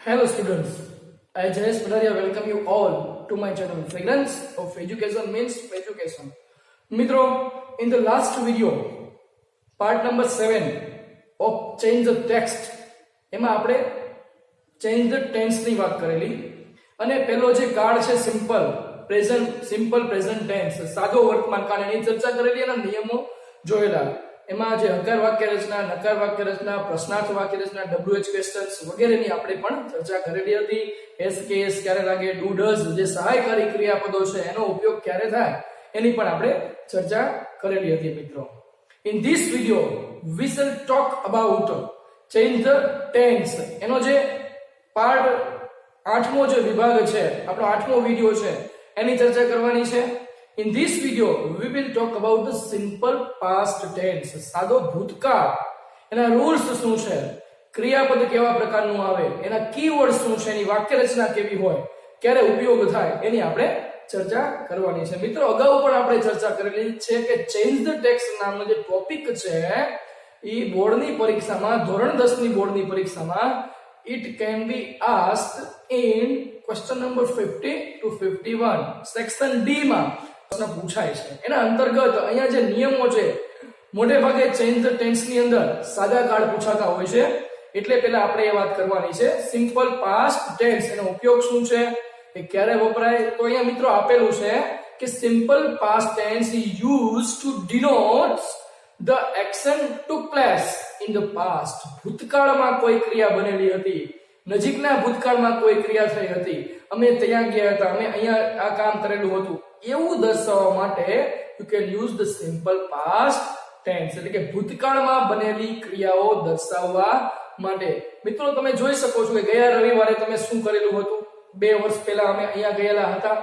Hello students, I Jayesh Padaria welcome you all to my channel Fragrance of Education means education. મિત્રો, in the last video, part number 7 of change the text, એમાં આપણે change the tense ની વાત કરેલી અને પેલો જે card છે simple present tense સાદો વર્તમાન કાળ એની ચર્ચા કરેલી અને નિયમો જોયેલા. એમાં જે હકાર વાક્ય રચના, નકાર વાક્ય રચના, પ્રશ્નાર્થ વાક્ય રચના, WH ક્વેશ્ચન્સ વગેરેની આપણે પણ ચર્ચા કરેલી હતી. એસ કેસ ક્યારે લાગે, ડુ ડઝ જે સહાયકારી ક્રિયાપદો છે એનો ઉપયોગ ક્યારે થાય એની પણ આપણે ચર્ચા કરેલી હતી મિત્રો. In this video we shall talk about change the tense. એનો જે પાર્ટ 8મો જે વિભાગ છે, આપણો 8મો વિડિયો છે એની ચર્ચા કરવાની છે. In this video we will talk about the simple past tense, સાદો ભૂતકાળ, એના રૂલ્સ શું છે, ક્રિયાપદ કેવા પ્રકારનું આવે, એના કીવર્ડ શું છે, એની વાક્ય રચના કેવી હોય, ક્યારે ઉપયોગ થાય એની આપણે ચર્ચા કરવાની છે. મિત્રો, અગાઉ પણ આપણે ચર્ચા કરેલી છે કે ચેન્જ ધ ટેક્સ્ટ નામનો જે ટોપિક છે એ બોર્ડની પરીક્ષામાં, ધોરણ 10 ની બોર્ડની પરીક્ષામાં it can be asked in question number 50 to 51 section D માં પ્રશ્ન પૂછાય છે. એના અંતર્ગત અહીંયા જે નિયમો છે મોટે ભાગે ચેન્જ ધ ટેન્સ ની અંદર સાદા કાળ પૂછાતા હોય છે, એટલે પહેલા આપણે એ વાત કરવાની છે સિમ્પલ પાસ્ટ ટેન્સ એનો ઉપયોગ શું છે, એ ક્યારે વપરાય. તો અહીંયા મિત્રો આપેલું છે કે simple past tense is used to denote the action took place in the past. ભૂતકાળમાં કોઈ ક્રિયા બનેલી હતી, નજીકના ભૂતકાળમાં કોઈ ક્રિયા થઈ હતી, અમે ત્યાં ગયા હતા, અમે અહીંયા આ કામ કરેલું હતું, એવું દર્શાવવા માટે you can use the simple past tense, એટલે કે ભૂતકાળમાં બનેલી ક્રિયાઓ દર્શાવવા માટે. મિત્રો, તમે જોઈ શકો છો કે ગયા રવિવારે તમે શું કરેલું હતું, 2 વર્ષ પહેલા અમે અહીંયા ગયેલા હતા.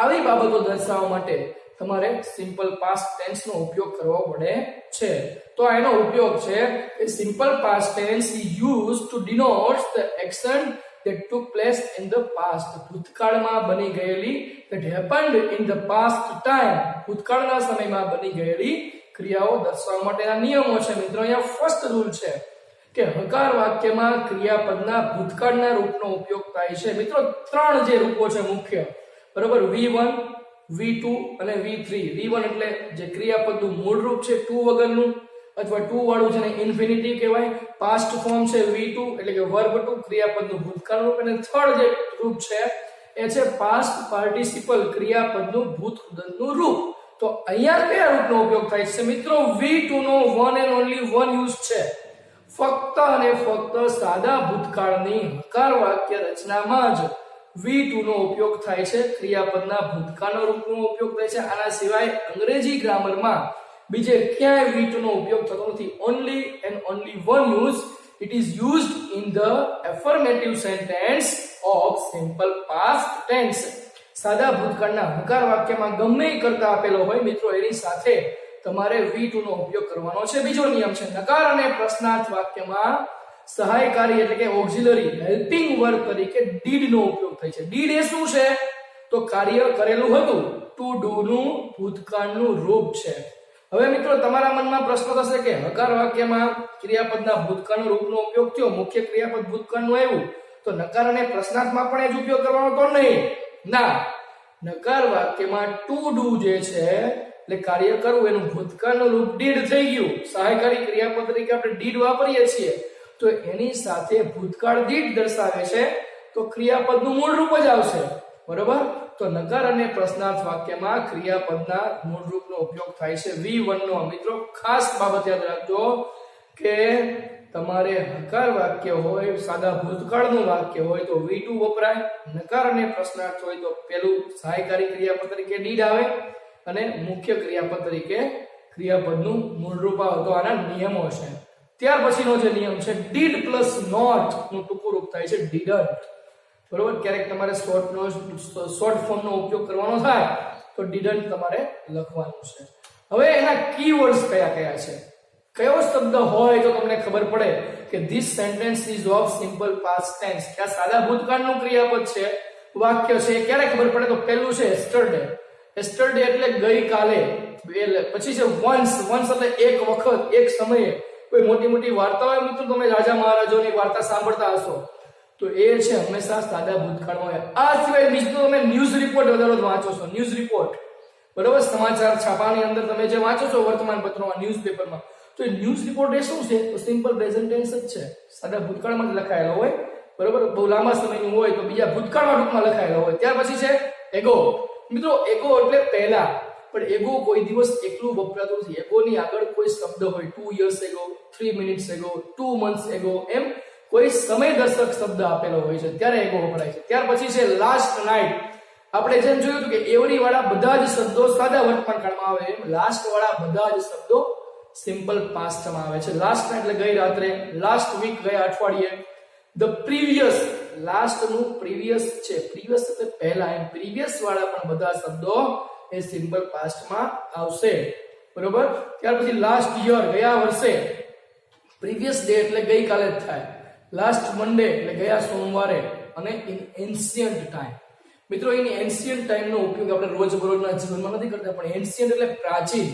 આવી બાબતો દર્શાવવા માટે તમારે સિમ્પલ પાસ્ટ ટેન્સ નો ઉપયોગ કરવો પડે છે. તો એનો ઉપયોગ છે એ simple past tense is used to denote the action that took place in the past. ભૂતકાળમાં બની ગયેલી, that happened in the past time, ભૂતકાળના સમયમાં બની ગયેલી ક્રિયાઓ દર્શાવવા માટેના નિયમો છે. મિત્રો, અહીંયા ફર્સ્ટ રૂલ છે કે હકાર વાક્યમાં ક્રિયાપદના ભૂતકાળના રૂપનો ઉપયોગ થાય છે. મિત્રો, 3 જે રૂપો છે મુખ્ય, બરોબર, V1, V2 અને V3. V1 એટલે જે ક્રિયાપદનું મૂળ રૂપ છે 2 વગરનું અથવા 2 વાળું છે ને ઇન્ફિનિટિવ કહેવાય. પાસ્ટ ફોર્મ છે V2 એટલે કે વર્બ 2, ક્રિયાપદનું ભૂતકાળ રૂપ. અને થર્ડ જે રૂપ છે એ છે પાસ્ટ પાર્ટિસિપલ, ક્રિયાપદનું ભૂતકાળનું રૂપ. તો અહીંયા કયા રૂપનો ઉપયોગ થાય છે મિત્રો? V2 નો one and only one use છે. ફક્ત અને ફક્ત સાદા ભૂતકાળની હકાર વાક્ય રચનામાં જ V2 નો ઉપયોગ થાય છે, ક્રિયાપદના ભૂતકાળનો રૂપનો ઉપયોગ થાય છે. આના સિવાય અંગ્રેજી ગ્રામરમાં બીજે ક્યાંય V2 નો ઉપયોગ થતો નથી. only and only one use it is used in the affirmative sentence of simple past tense. સાદા ભૂતકાળના હકાર વાક્યમાં ગમે કરતા આપેલો હોય મિત્રો, એની સાથે તમારે V2 નો ઉપયોગ કરવાનો છે. બીજો નિયમ છે નકાર અને પ્રશ્નાર્થ વાક્યમાં સહાયકારી એટલે કે ઓક્ઝિલરી હેલ્પિંગ વર્બ તરીકે did નો ઉપયોગ થાય છે. did એ શું છે? તો કાર્ય કરેલું હતું, to do નું ભૂતકાળનું રૂપ છે. હવે મિત્રો, તમારા મનમાં પ્રશ્ન થશે કે હકાર વાક્યમાં ક્રિયાપદના ભૂતકાળના રૂપનો ઉપયોગ થયો, મુખ્ય ક્રિયાપદ ભૂતકાળનું આવ્યું, તો નકાર અને પ્રશ્નાર્થમાં પણ એ જ ઉપયોગ કરવાનો તો નહીં. ના, નકાર વાક્યમાં to do જે છે એટલે કાર્ય કરવું એનું ભૂતકાળનું રૂપ did થઈ ગયું. સહાયકારી ક્રિયાપદ તરીકે આપણે did વાપરીએ છીએ, તો એની સાથે ભૂતકાળ did દર્શાવે છે, તો ક્રિયાપદનું મૂળ રૂપ જ આવશે, બરોબર. તો નકાર અને પ્રશ્નાર્થ વાક્યમાં ક્રિયાપદના મૂળ રૂપનો ઉપયોગ થાય છે. V1 નો મિત્રો ખાસ બાબત યાદ રાખજો કે તમારે હકાર વાક્ય હોય, સાદા ભૂતકાળનું વાક્ય હોય તો V2 વપરાય, નકાર અને પ્રશ્નાર્થ હોય તો પેલું સહાયકારી ક્રિયાપદ તરીકે did આવે અને મુખ્ય ક્રિયાપદ તરીકે ક્રિયાપદનું મૂળ રૂપ આવે. તો આના નિયમો છે. ત્યાર પછીનો જે નિયમ છે did plus not નું ટૂંકું રૂપ થાય છે didn't, બરોબર. ક્યારેક તમારે શોર્ટ ફોર્મ નો ઉપયોગ કરવાનો થાય તો didn't તમારે લખવાનું છે. હવે એના કીવર્ડ્સ કયા કયા છે, કયો શબ્દ હોય તો તમને ખબર પડે કે this sentence is of simple past tense, કે આ સાદા ભૂતકાળનું ક્રિયાપદ છે, વાક્ય છે. ક્યારે ખબર પડે? તો પહેલું છે yesterday. yesterday એટલે ગઈકાલે. પછી છે once. once એટલે એક વખત, એક સમયે. કોઈ મોટી મોટી વાર્તા હોય મિત્રો, તમે રાજા મહારાજાઓની વાર્તા સાંભળતા હશો, તો એ છે હંમેશા સાદા ભૂતકાળમાં હોય. આ સિવાય બીજું તમે ન્યૂઝ રિપોર્ટ વધારે વાંચો છો, ન્યૂઝ રિપોર્ટ, બરોબર, સમાચાર છાપાની અંદર તમે જે વાંચો છો વર્તમાન પત્રોમાં, ન્યૂઝપેપરમાં, તો એ ન્યૂઝ રિપોર્ટ એ શું છે? તો સિમ્પલ પ્રેઝન્ટ ટેન્સ જ છે, સાદા ભૂતકાળમાં જ લખાયેલો હોય, બરોબર. બહુ લાંબા સમયનું હોય તો બીજા ભૂતકાળમાં ટૂંકમાં લખાયેલો હોય. ત્યાર પછી છે એગો. મિત્રો એગો એટલે પહેલા, પણ એગો કોઈ દિવસ એકલું વપરાતું નથી. એગોની આગળ કોઈ શબ્દ હોય, 2 years ago, 3 minutes ago, 2 months ago, એમ કોઈ સમય દર્શક શબ્દ આપેલો હોય છે ત્યારે એગો વપરાય છે. ત્યાર પછી છે લાસ્ટ નાઇટ. આપણે જેમ જોયું હતું કે એવરી વાળા બધા જ શબ્દો સાદા વર્તમાન કાળમાં આવે, એમ લાસ્ટ વાળા બધા જ શબ્દો સિમ્પલ પાસ્ટમાં આવે છે. લાસ્ટ નાઇટ એટલે ગઈ રાત્રે, લાસ્ટ વીક ગયા અઠવાડિયે, ધ પ્રીવિયસ, લાસ્ટ નું પ્રીવિયસ છે, પ્રીવિયસ એટલે પહેલા, એમ પ્રીવિયસ વાળા પણ બધા શબ્દો એ સિમ્પલ પાસ્ટમાં આવશે, બરોબર. ત્યાર પછી લાસ્ટ યર, ગયા વર્ષે, પ્રીવિયસ ડે એટલે ગઈકાલે જ થાય, લાસ્ટ મંડે એટલે ગયા સોમવારે, અને ઇન એન્શિયન્ટ ટાઈમ. મિત્રો એની એન્શિયન્ટ ટાઈમનો ઉપયોગ આપણે રોજબરોજના જીવનમાં નથી કરતા, પણ એન્શિયન્ટ એટલે પ્રાચીન,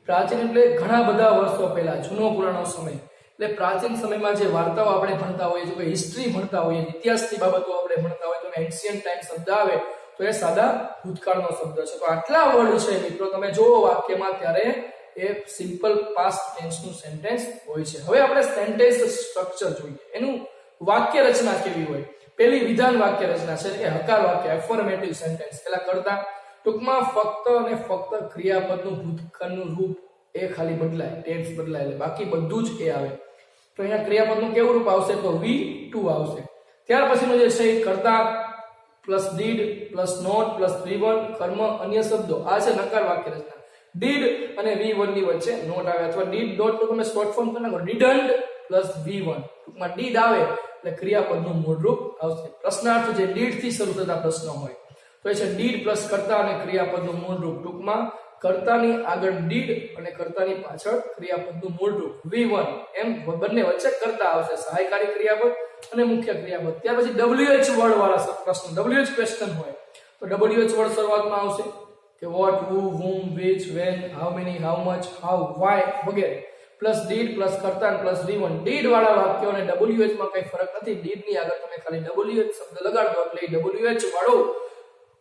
પ્રાચીન એટલે ઘણા બધા વર્ષો પહેલા, જૂનો પુરાણો સમય. એટલે પ્રાચીન સમયમાં જે વાર્તાઓ આપણે ભણતા હોઈએ છીએ, હિસ્ટ્રી ભણતા હોઈએ, ઇતિહાસની બાબતો આપણે ભણતા હોઈએ, તો એન્શિયન્ટ ટાઈમ શબ્દ આવે તો એ સાદા ભૂતકાળનો શબ્દ છે. તો આટલા વર્ડ છે મિત્રો, તમે જોવો વાક્યમાં ત્યારે એ સિમ્પલ પાસ્ટ ટેન્સનું સેન્ટેન્સ હોય છે. હવે આપણે સેન્ટેન્સ સ્ટ્રક્ચર જોઈએ, એનું વાક્ય રચના કેવી હોય. પહેલી વિધાન વાક્ય રચના છે કે હકાર વાક્ય, એફર્મેટિવ સેન્ટેન્સ. પેલા કરતા, ટૂંકમાં ફક્ત અને ફક્ત ક્રિયાપદનું ભૂતકાળનું રૂપ એ ખાલી બદલાય, ટેન્સ બદલાય, એટલે બાકી બધું જ એ આવે. તો અહીંયા ક્રિયાપદનું કેવું રૂપ આવશે? તો V2 આવશે. ત્યાર પછીનો જે છે કરતા plus did plus not plus V1, કર્મ, અન્ય શબ્દો. આ છે નકાર વાક્ય રચના. ડીડ અને V1 ની વચ્ચે નોટ આવે, અથવા ડીડ ડોટ નો તમે શોર્ટ ફોર્મ કરી નાખો, ડીડન્ટ પ્લસ V1. ટૂંકમાં ડીડ આવે એટલે ક્રિયાપદનું મૂળ રૂપ આવશે. પ્રશ્નાર્થ જે ડીડ થી શરૂ થતા પ્રશ્નો હોય તો એ છે ડીડ પ્લસ કર્તા અને ક્રિયાપદનું મૂળ રૂપ. ટૂંકમાં કર્તાની આગળ ડીડ અને કર્તાની પાછળ ક્રિયાપદનું મૂળ રૂપ V1, એમ બંને વચ્ચે કર્તા આવશે, સહાયકારી ક્રિયાપદ અને મુખ્ય ક્રિયાપદ. ત્યાર પછી WH વર્ડ વાળા પ્રશ્ન, WH ક્વેશ્ચન હોય તો WH વર્ડ શરૂઆતમાં આવશે કે what, who, whom, which, when, how many, how much, how, why વગેરે. પ્લસ ડીડ પ્લસ કર્તા પ્લસ V1. ડીડ વાળા વાક્યો અને WH માં કઈ ફરક નથી. ડીડ ની આગળ તમે ખાલી WH શબ્દ લગાડો એટલે WH વાળો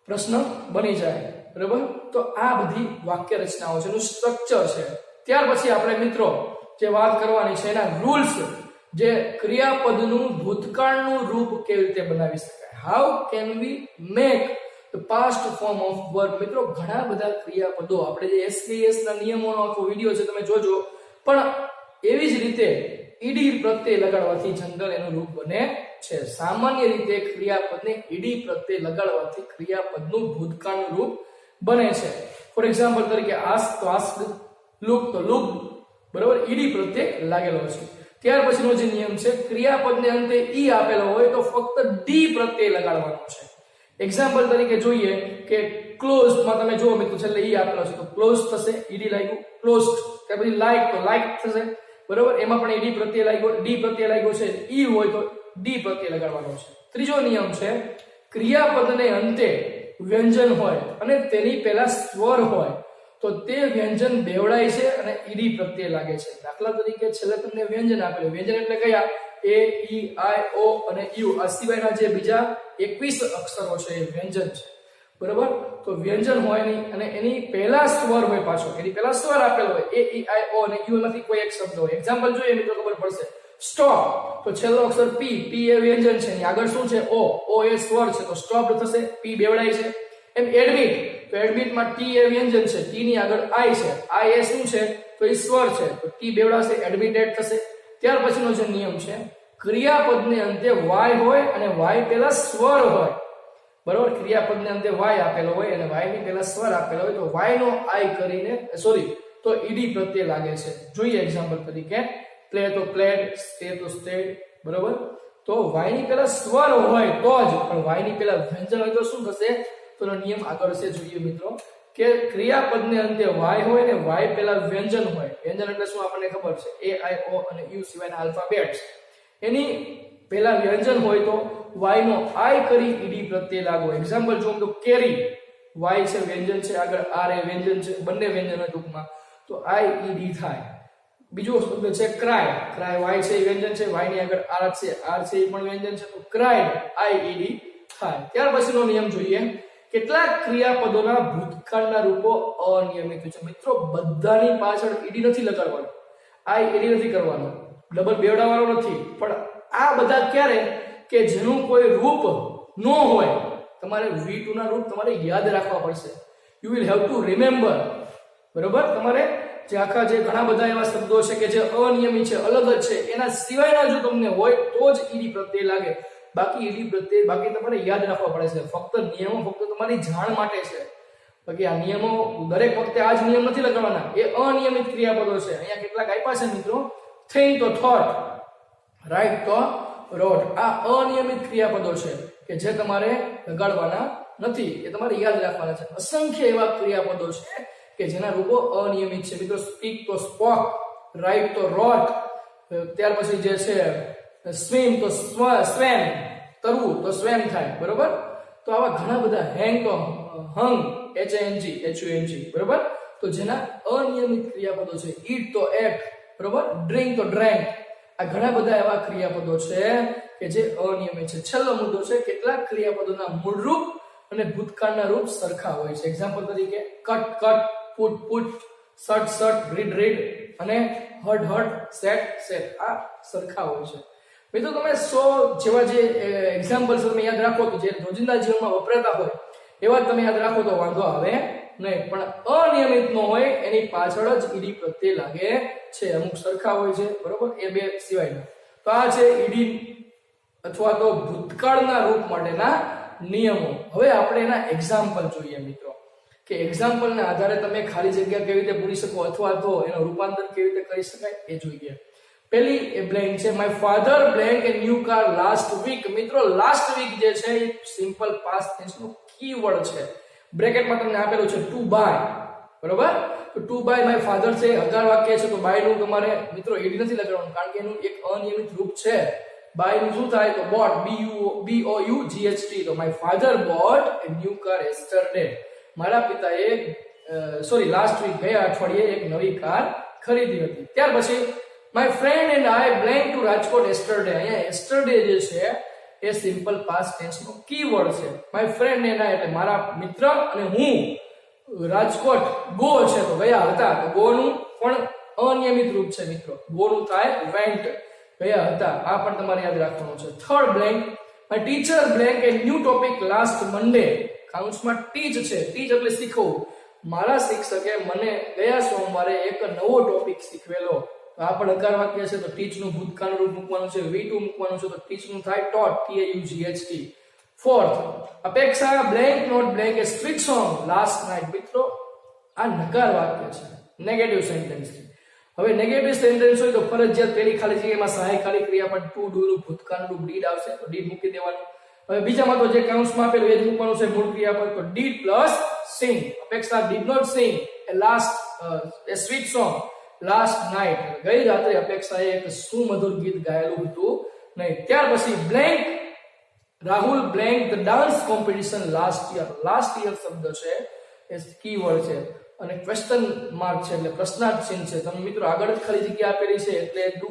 પ્રશ્ન બની જાય, બરાબર. તો આ બધી વાક્ય રચનાઓ છે, એનું સ્ટ્રક્ચર છે. ત્યાર પછી આપણે મિત્રો જે વાત કરવાની છે એના રૂલ્સ, જે ક્રિયાપદનું ભૂતકાળનું રૂપ કેવી રીતે બનાવી શકાય. How can we make the past form of verb. મિત્રો ઘણા બધા ક્રિયાપદો, આપણે જે SKS ના નિયમોનો આખો વિડિયો છે તમે જોજો, પણ એવી જ રીતે ઈડી પ્રત્યય લગાડવાથી જનરલ એનું રૂપ બને છે. સામાન્ય રીતે ક્રિયાપદને ઈડી પ્રત્યય લગાડવાથી ક્રિયાપદનું ભૂતકાળનું રૂપ બને છે. ફોર એક્ઝામ્પલ તરીકે આસ્ક તો આસ્ક, લુક તો લુક, બરાબર, ઈડી પ્રત્યય લાગેલો છે. ત્યાર પછીનો જે નિયમ છે, ક્રિયાપદને અંતે ઈ આપેલો હોય તો ફક્ત ડી પ્રત્યય લગાડવાનો છે. એક્ઝામ્પલ તરીકે જોઈએ કે ક્લોઝ માં તમે જુઓ મિત્રો, છેલ્લે ઈ આપેલો છે તો ક્લોઝ થશે, ઈડી લાગ્યું, ક્લોઝડ. ત્યાર પછી લાઈક તો લાઈક થશે, બરાબર, એમાં પણ ઈડી પ્રત્યય લાગ્યો, ડી પ્રત્યય લાગ્યો છે, ઈ હોય તો ડી પ્રત્યય લગાડવાનો છે. ત્રીજો નિયમ છે, ક્રિયાપદને અંતે વ્યંજન હોય અને તેની પહેલા સ્વર હોય તો તે વ્યંજન બેવડાય છે અને ઈડી પ્રત્યય લાગે છે. દાખલા તરીકે છેલ્લે તમને વ્યંજન આપેલું, વ્યંજન એટલે કયા? A, E, I, O અને U. આ સિવાયના જે બીજા 21 અક્ષરો છે એ વ્યંજન છે, બરાબર. તો વ્યંજન હોય નહીં અને એની પહેલા સ્વર હોય, પાછો એની પહેલા સ્વર આપેલો હોય, A, E, I, O અને U માંથી કોઈ એક શબ્દ હોય. એક્ઝામ્પલ જોઈએ મિત્રો ખબર પડશે. સ્ટોપ તો છેલ્લો અક્ષર P, P એ વ્યંજન છે, એની આગળ શું છે? O, O એ સ્વર છે તો સ્ટોપ થશે, P બેવડાય છે. એમ એડમિટ તો એડમિટમાં T એ વ્યંજન છે, T ની આગળ I છે, I એ શું છે? તો એ સ્વર છે તો T બેવડાશે, એડમિટેડ થશે. ત્યાર પછીનો જે નિયમ છે, ક્રિયાપદને અંતે Y હોય અને Y પહેલા સ્વર હોય, બરાબર. ક્રિયાપદને અંતે Y આપેલો હોય અને Y ની પહેલા સ્વર આપેલો હોય તો Y નો I કરીને તો ઈડી પ્રત્યય લાગે છે. જોઈએ એક્ઝામ્પલ તરીકે, પ્લે તો પ્લેડ, સ્ટે તો સ્ટેડ, બરાબર. તો Y ની પહેલા સ્વર હોય તો જ, પણ Y ની પહેલા વ્યંજન હોય તો શું થશે? તો નિયમ આગળ છે, જોઈએ મિત્રો કે ક્રિયાપદને અંતે Y હોય ને Y પહેલા વ્યંજન હોય. વ્યંજન એટલે શું આપણને ખબર છે? A, I, O અને U સિવાયના આલ્ફાબેટ્સ, એની પહેલા વ્યંજન હોય તો Y નો I કરી ઈડી પ્રત્યય લાગો. એક્ઝામ્પલ જોઉં તો કેરી, Y છે વ્યંજન છે, આગળ R એ વ્યંજન છે, બંને વ્યંજન હોય ટૂંકમાં, તો I ઈડી થાય, બીજો શબ્દ છે ક્રાય. ક્રાય વાય છે એ વ્યંજન છે, વાય ની આગળ આર છે, આર છે એ પણ વ્યંજન છે, તો ક્રાઇડ આઈઈડી થાય. ત્યાર પછીનો નિયમ જોઈએ, કેટલાક ક્રિયાપદોના ભૂતકાળના રૂપો અનિયમિત હોય છે. મિત્રો બધાની પાછળ ઈડી નથી લગાડવાનું, આઈઈડી નથી કરવાનું, ડબલ બેવડાવવાનો નથી, પણ આ બધા ક્યારે કે જેનું કોઈ રૂપ ન હોય, તમારે V2 ના રૂપ તમારે યાદ રાખવા પડશે. You will have to remember. બરોબર, તમારે જે આખા જે ઘણા બધા એવા શબ્દો છે કે જે અનિયમિત છે, અલગ જ છે, એના સિવાયના જો તમને હોય તો જ ઈડી પ્રત્યય લાગે. બાકી ઈડી પ્રત્યય બાકી તમારે યાદ રાખવા પડે છે. ફક્ત નિયમો ફક્ત તમારી જાણ માટે છે. બાકી આ નિયમો દરેક વખતે આ જ નિયમ નથી લગાડવાના, એ અનિયમિત ક્રિયાપદો છે. અહીંયા કેટલાક આપ્યા છે મિત્રો, think તો thought, write તો wrote. આ અનિયમિત ક્રિયાપદો છે કે જે તમારે લગાડવાના નથી, એ તમારે યાદ રાખવાના છે. અસંખ્ય એવા ક્રિયાપદો છે કે જેના રૂપો અનિયમિત છે. મિત્રો સ્પીક તો સ્પોક, રાઇટ તો રોટ, ત્યાર પછી જે છે સ્વિમ તો સ્વેમ, તરવું તો સ્વેમ થાય. બરોબર, તો આવા ઘણા બધા, હેંગ તો હંગ, HANG, બરોબર, તો જેના અનિયમિત ક્રિયાપદો છે. ઈટ તો એટ, બરોબર, ડ્રિંક તો ડ્રેન્ક. આ ઘણા બધા એવા ક્રિયાપદો છે કે જે અનિયમિત છે. છેલ્લો મુદ્દો છે, કેટલાક ક્રિયાપદોના મૂળ રૂપ અને ભૂતકાળના રૂપ સરખા હોય છે. એક્ઝામ્પલ તરીકે cut cut, put put, shut shut, read read અને હટ હટ, સેટ સેટ. આ સરખા હોય છે. મિત્રો તમે 100 જેવા જે એક્ઝામ્પલ તમે યાદ રાખો તો જે રોજિંદા જીવનમાં વપરાતા હોય એવા તમે યાદ રાખો તો વાંધો આવે નહીં. પણ અનિયમિત નો હોય એની પાછળ જ ઈડી પ્રત્યય લાગે છે. અમુક સરખા હોય છે, બરોબર, એ બે સિવાયના. તો આ છે ઈડી અથવા તો ભૂતકાળના રૂપ માટેના નિયમો. હવે આપણે એના એક્ઝામ્પલ જોઈએ મિત્રો, કે એક્ઝામ્પલના આધારે તમે ખાલી જગ્યા કેવી રીતે પૂરી શકો અથવા તો એનો રૂપાંતર કેવી રીતે કરી શકાય એ જોઈએ. પહેલી એ બ્લેન્ક છે, my father blank a new car last week. મિત્રો લાસ્ટ વીક જે છે એ સિમ્પલ પાસ્ટ ટેન્સ નો કીવર્ડ છે. બ્રેકેટમાં તમને આપેલું છે ટુ બાય, બરોબર, તો ટુ બાય માય ફાધર છે, હકાર વાક્ય છે, તો બાય નું તમારે મિત્રો ઈડી નથી લગાડવાનું કારણ કે એનું એક અનિયમિત રૂપ છે. બાય નું શું થાય તો બોટ, BOUGHT. તો my father boat A new car yesterday. મારા પિતાએ લાસ્ટ વીક ગયા અઠવાડિયે એક નવી કાર ખરીદી હતી. ત્યાર પછી my friend and I blank to Rajkot yesterday. અહીંયા yesterday જે છે એ સિમ્પલ પાસ્ટ ટેન્સ નો કીવર્ડ છે. માય ફ્રેન્ડ એન્ડ આઈ એટલે મારા મિત્ર અને હું રાજકોટ ગો છે તો ગયા હતા, તો ગો નું પણ અનિયમિત રૂપ છે મિત્રો. ગો નું થાય વેન્ટ, ગયા હતા. આ પણ તમારે યાદ રાખવાનું છે. Third blank, my teacher blank a new topic last Monday. કાઉન્સમાં ટીચ છે, ટીચ એટલે શીખવું. મારા શિક્ષકે મને ગયા સોમવારે એક નવો ટોપિક શીખવેલો. આ પણ હકાર વાક્ય છે, તો ટીચ નું ભૂતકાળનું રૂપ મૂકવાનું છે, V2 મૂકવાનું છે, તો ટીચ નું થાય taught, TAUGHT. Fourth, Apeksha blank not blank a sweet song last night. મિત્રો આ નકાર વાક્ય છે, નેગેટિવ સેન્ટેન્સ છે. હવે નેગેટિવ સેન્ટેન્સ હોય તો ફરજિયાત પેલી ખાલી જગ્યામાં સહાયકારી ક્રિયાપદ ટુ ડુ નું ભૂતકાળનું રૂપ ડીડ આવશે, તો ડીડ મૂકી દેવાનું. હવે બીજામાં તો જે કાઉન્સમાં આપેલું એ જ મૂકવાનું છે મૂળ ક્રિયાપદ, તો did plus sing. Apeksha did not sing a last a sweet song last night. ગઈ રાત્રે અપેક્ષાએ એક સુમધુર ગીત ગાયેલું હતું નહીં. ત્યાર પછી blank, Rahul blank the dance competition last year. Last year શબ્દ છે એ કીવર્ડ છે અને ક્વેશ્ચન માર્ક છે એટલે પ્રશ્નાર્થ ચિહ્ન છે. તમે મિત્રો આગળ જ ખાલી જગ્યા આપેલી છે એટલે ડુ,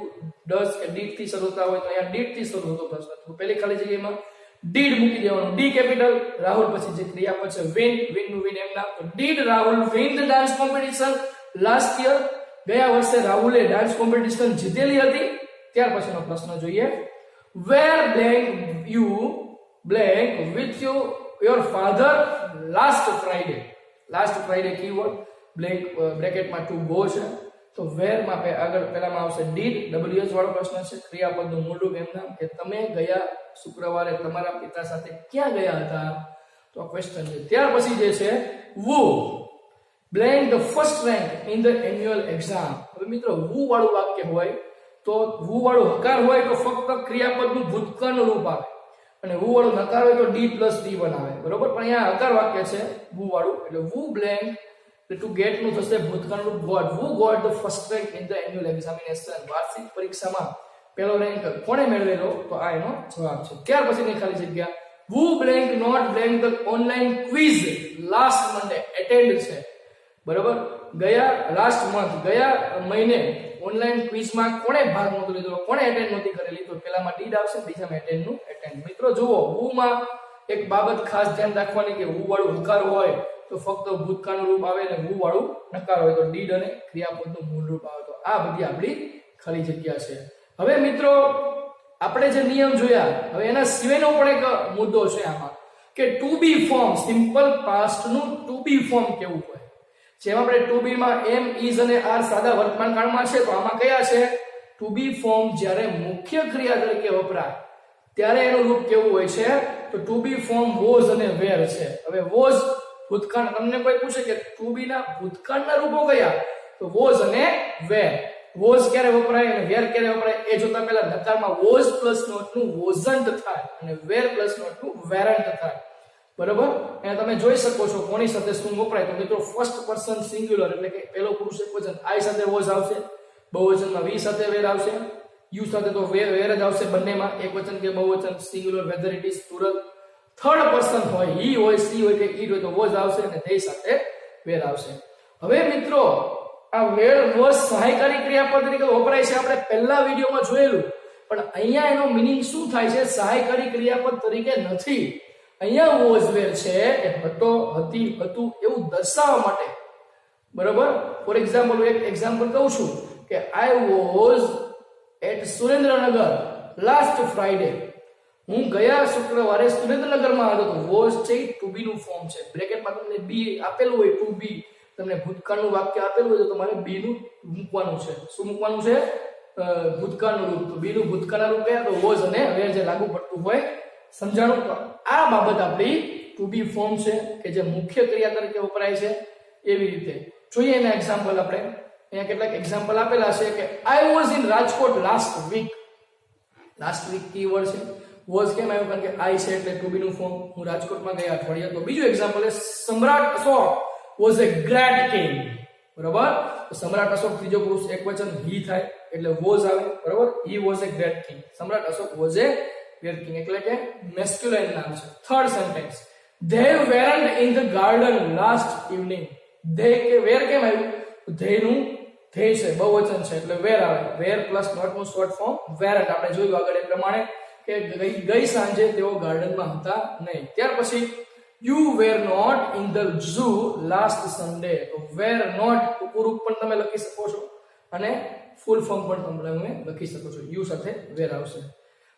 ડઝ કે ડીડ થી શરૂ થતા હોય તો અહીંયા ડીડ થી શરૂ થતો પ્રશ્ન, તો પહેલી ખાલી જગ્યામાં ડીડ મૂકી દેવાનું. ડી કેપિટલ, રાહુલ પછી જે ક્રિયાપદ છે વિન, વિન નું વિન એમના, તો did Rahul win the dance competition last year. ગયા વર્ષે રાહુલે ડાન્સ કોમ્પિટિશન જીતેલી હતી. ત્યાર પછીનો પ્રશ્ન જોઈએ, where blank you blank with your father last Friday. Last Friday keyword, blank બ્રેકેટમાં ટુ ગો છે, તો વેર માં આગળ પહેલામાં આવશે ડીડ, WH વાળો પ્રશ્ન છે. ક્રિયાપદનું મૂળ રૂપ એમ નામ કે તમે ગયા શુક્રવારે તમારા પિતા સાથે ક્યાં ગયા હતા, તો આ ક્વેશ્ચન છે. ત્યાર પછી જે છે who blank the first rank in the annual exam. હવે મિત્રો વુ વાળું વાક્ય હોય તો વુ વાળું હકાર હોય તો ફક્ત ક્રિયાપદનું ભૂતકાળનું રૂપ આવે અને વુ વાળું નકાર હોય તો ડી પ્લસ ડી બનાવે, બરોબર. પણ અહીંયા હકાર વાક્ય છે વુ વાળું, એટલે વુ બ્લેન્ક ટુ ગેટ નું થશે ભૂતકાળનું રૂપ got. Who got the first rank in the annual examination. વાર્ષિક પરીક્ષામાં પહેલો રેન્ક કોણે મેળવેલો, તો આ એનો જવાબ છે. ત્યાર પછીની ખાલી જગ્યા, who blank not blank the online quiz last Monday. Attend છે, બરાબર. ગયા લાસ્ટ મંથ, ગયા મહિને ઓનલાઈન ક્વિઝમાં કોણે ભાગ નહોતો લીધો, કોણે એટેન્ડ નહોતી કરેલી, તો પેલામાં ડીડ આવશે, બીજામાં એટેન્ડ નું એટેન્ડ. મિત્રો જુઓ, હુ માં એક બાબત ખાસ ધ્યાન રાખવાની કે હુ વાળું હકાર હોય તો ફક્ત ભૂતકાળનું રૂપ આવે અને હુ વાળું નકાર હોય તો ડીડ અને ક્રિયાપદનું મૂળ રૂપ આવે. તો આ બધી આપણી ખાલી જગ્યા છે. હવે મિત્રો આપણે જે નિયમ જોયા, હવે એના સિવાયનો પણ એક મુદ્દો છે આમાં કે ટુ બી ફોર્મ, સિમ્પલ પાસ્ટ નું ટુ બી ફોર્મ કેવું હોય. જેમ આપણે ટુ બી માં એમ, ઇઝ અને આર સાદા વર્તમાન કાળમાં છે, તો આમાં કયા છે? ટુ બી ફોર્મ જ્યારે મુખ્ય ક્રિયા તરીકે વપરાય ત્યારે એનું રૂપ કેવું હોય છે? તો ટુ બી ફોર્મ વોઝ અને વેર છે. હવે વોઝ ભૂતકાળ, તમને કોઈ પૂછે કે ટુ બી ના ભૂતકાળના રૂપો કયા, તો વોઝ અને વેર. વોઝ ક્યારે વપરાય અને વેર ક્યારે વપરાય એ જોતા પહેલા નકારમાં વોઝ પ્લસ નોટ નું વોઝન્ટ થાય અને વેર પ્લસ નોટ નું વેરન્ટ થાય. બરોબર? અને તમે જોઈ શકો છો કોની સાથે શું વપરાય. તો મિત્રો ફર્સ્ટ પર્સન સિંગ્યુલર એટલે કે પહેલો પુરુષ એકવચન આઈ સાથે વોઝ આવશે, બહુવચનમાં વી સાથે વેર આવશે, યુ સાથે તો વેર જ આવશે બંનેમાં, એકવચન કે બહુવચન singular weather it is plural. Third person હોય, હી હોય, સી હોય કે ઈટ હોય તો વોઝ આવશે અને ધે સાથે વેર આવશે. હવે મિત્રો આ વેર વોઝ સહાયકારી ક્રિયાપદ તરીકે વપરાય છે, આપણે પહેલા વિડિયોમાં જોયેલું, પણ અહીંયા એનો મીનિંગ શું થાય છે? સહાયકારી ક્રિયાપદ તરીકે નથી. અહીંયા વોઝ વેર છે એ હતો, હતી, હતું એવું દર્શાવવા માટે. બરોબર? ફોર એક્ઝામ્પલ એક એક્ઝામ્પલ કહું છું કે I was at Surendranagar last Friday. હું ગયા શુક્રવારે સુરેન્દ્રનગરમાં હતો. તો વોઝ છે ટુ બી નું ફોર્મ છે. બ્રેકેટમાં તમને બી આપેલું હોય, ટુ બી, તમને ભૂતકાળનું વાક્ય આપેલું હોય તો તમારે બી નું મૂકવાનું છે. શું મૂકવાનું છે? ભૂતકાળનું રૂપ. તો બી નું ભૂતકાળના રૂપ કયા? તો વોઝ અને વેર જે લાગુ પડતું હોય. સમજાણું? તો આ બાબત આપણી ટુ બી ફોર્મ છે કે જે મુખ્ય ક્રિયા તરીકે વપરાય છે. એવી રીતે જોઈએ એના એક્ઝામ્પલ આપણે. અહીંયા કેટલાક એક્ઝામ્પલ આપેલા છે કે I was in Rajkot last week. Last week keyword છે. વોઝ કેમ આવ્યું? કારણ કે આઈ છે એટલે ટુ બી નું ફોર્મ. હું રાજકોટમાં ગયા અઠવાડિયે. તો બીજું એક્ઝામ્પલ છે સમ્રાટ Ashok was a great king. બરોબર? તો સમ્રાટ અશોક ત્રીજો પુરુષ એકવચન હી થાય એટલે વોઝ આવે. બરોબર? He was a great king. સમ્રાટ Ashok was a great king એટલે કે મેસ્ક્યુલાઇન નામ છે. Third sentence they weren't in the garden last evening. they કે વેર કેમ આવ્યું? they નું they છે, બહુવચન છે એટલે વેર આવે. વેર પ્લસ નોટ નું શોર્ટ ફોર્મ વેરન્ટ. આપણે જોયું આગળ એ પ્રમાણે કે ગઈ સાંજે તેઓ ગાર્ડનમાં હતા નહીં. ત્યાર પછી you were not in the zoo last Sunday. તો were not ટૂંકું પણ તમે લખી શકો છો અને ફૂલ ફોર્મ પણ તમે લખી શકો છો. you સાથે were આવશે.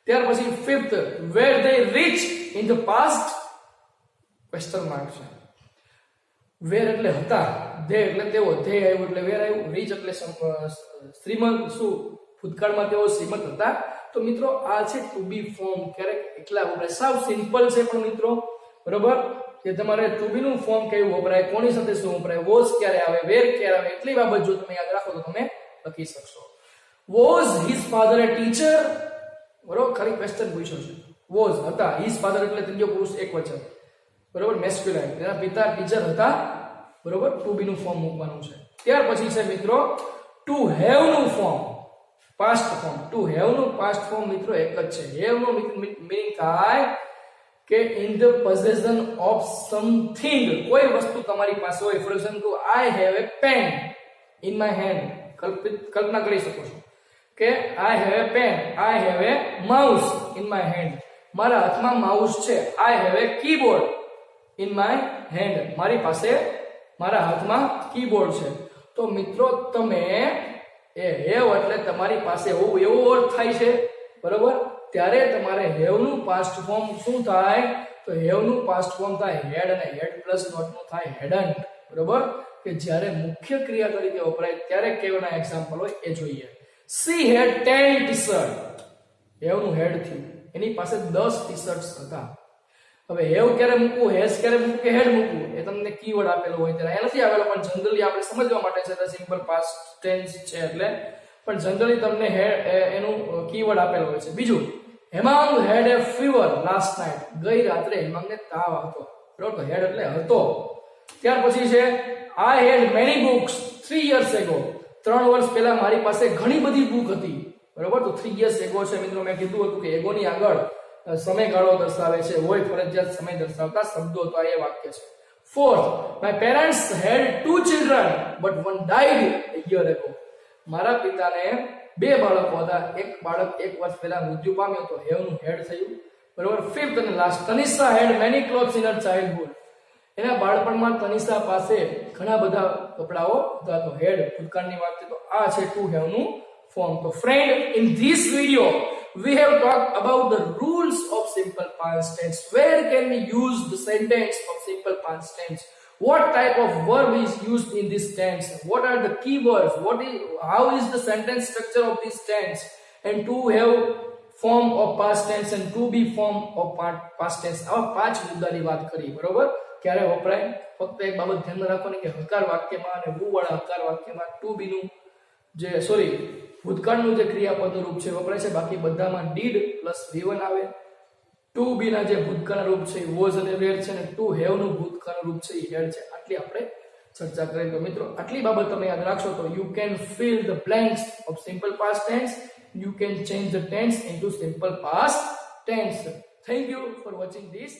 ત્યાર પછી fifth were they rich in the past? Question mark છે. વેર એટલે હતા, ધે એટલે તેઓ, ધે આવ્યું એટલે વેર આવ્યું, રીચ એટલે શ્રીમંત. શું ભૂતકાળમાં તેઓ શ્રીમંત હતા? તો મિત્રો આ છે ટુ બી ફોર્મ. ક્યારેક એકલા વપરાય, સાવ સિમ્પલ છે પણ મિત્રો બરોબર કે તમારે ટુ બી નું ફોર્મ કેવું વપરાય, કોની સાથે શું વપરાય, વોઝ ક્યારે આવે, વેર ક્યારે આવે, એટલી બાબત જો તમે યાદ રાખો તો તમે લખી શકશો. Was his father A teacher? બરોબર, ખાલી ક્વેશ્ચન પૂછ્યો છે. વોઝ હતા, હિઝ ફાધર એટલે ત્રીજો પુરુષ એકવચન. બરોબર, મેસ્ક્યુલાઇન. એના પિતા ટીચર હતા. બરોબર, ટુ બી નું ફોર્મ મૂકવાનું છે. ત્યાર પછી છે મિત્રો ટુ હેવ નું form, past form. To have નું પાસ્ટ ફોર્મ મિત્રો એક જ છે. હેવ નું મીનિંગ થાય કે in the possession of something. કોઈ વસ્તુ તમારી પાસે હોય. For example I have a pen in my hand. કલ્પના કરી શકો છો કે I have a pen, I have a mouse in my hand. મારા હાથમાં માઉસ છે. I have a keyboard in my hand. મારી પાસે મારા હાથમાં કીબોર્ડ છે. તો મિત્રો તમે એ હેવ એટલે તમારી પાસે હોવું એવો અર્થ થાય છે. બરોબર, ત્યારે તમારે હેવ નું પાસ્ટ ફોર્મ શું થાય? તો હેવ નું પાસ્ટ ફોર્મ થાય હેડ અને હેડ પ્લસ નોટ નું થાય હેડન્ટ. બરોબર, કે જ્યારે મુખ્ય ક્રિયા તરીકે વપરાય ત્યારે કેવાના એક્ઝામ્પલ હોય એ જોઈએ. She had 10 T-shirt. હેવ નું હેડ થયું, એની પાસે 10 ટી-શર્ટ્સ હતા. હવે હેવ ક્યારે મૂકવું, હેઝ ક્યારે મૂકવું કે હેડ મૂકવું એ તમને કીવર્ડ આપેલો હોય ત્યારે અહીંયા નથી આવેલો, પણ જનરલી આપણે સમજવા માટે છે સિમ્પલ પાસ્ટ ટેન્સ છે એટલે. પણ જનરલી તમને એનું કીવર્ડ આપેલો હોય છે. બીજું, હેમાંગ હેડ એ ફીવર લાસ્ટ નાઇટ. ગઈ રાત્રે હેમાંગને તાવ હતો. બરોબર, હેડ એટલે હતો. ત્યાર પછી છે આઈ had many books 3 years ago. 3 વર્ષ પહેલા મારી પાસે ઘણી બધી બુક હતી. બરોબર, તો 3 years ago છે મિત્રો. મેં કીધું હતું કે એગોની આગળ સમયગાળો દર્શાવે છે, હોય ફરજિયાત સમય દર્શાવતા શબ્દો, તો આ એ વાક્ય છે. Fourth, my parents had 2 children but one died a year ago. મારા પિતાને 2 બાળકો હતા, એક બાળક 1 વર્ષ પહેલા મૃત્યુ પામ્યો તો હેવ નું હેડ થયું, બરોબર. ફિફ્થ અને last, Tanisha had many clothes in her childhood. એના બાળપણમાં તનિષા પાસે ઘણા બધા કપડાઓ હતા. તો હેડ ભૂતકાળની વાત છે, તો આ છે ટુ હેવ નું ફોર્મ. તો friend, in this video we have talked about the rules of simple past tense. Where can we use the sentence of simple past tense? What type of verb is used in this tense? What are the key words? How is the sentence structure of this tense? And to have form of past tense and to be form of past tense. આવા 5 મુદ્દાની વાત કરી, બરોબર. ક્યારે વપરાય? ફક્ત એક બાબત ધ્યાનમાં રાખવાની કે હકાર વાક્યમાં અને બુ વાળા હકાર વાક્યમાં ટુ બી નું જે ભૂતકાળનું જે ક્રિયાપદનું રૂપ છે વપરાય છે, બાકી બધામાં did પ્લસ V1 આવે. ટુ બી ના જે ભૂતકાળનું રૂપ છે એ was અને were છે, અને ટુ હેવ નું ભૂતકાળનું રૂપ છે એ had છે. આટલી આપણે ચર્ચા કરી. તો મિત્રો આટલી બાબત તમે યાદ રાખશો તો you can fill the blanks of simple past tense. You can change the tense into simple past tense. Thank you for watching this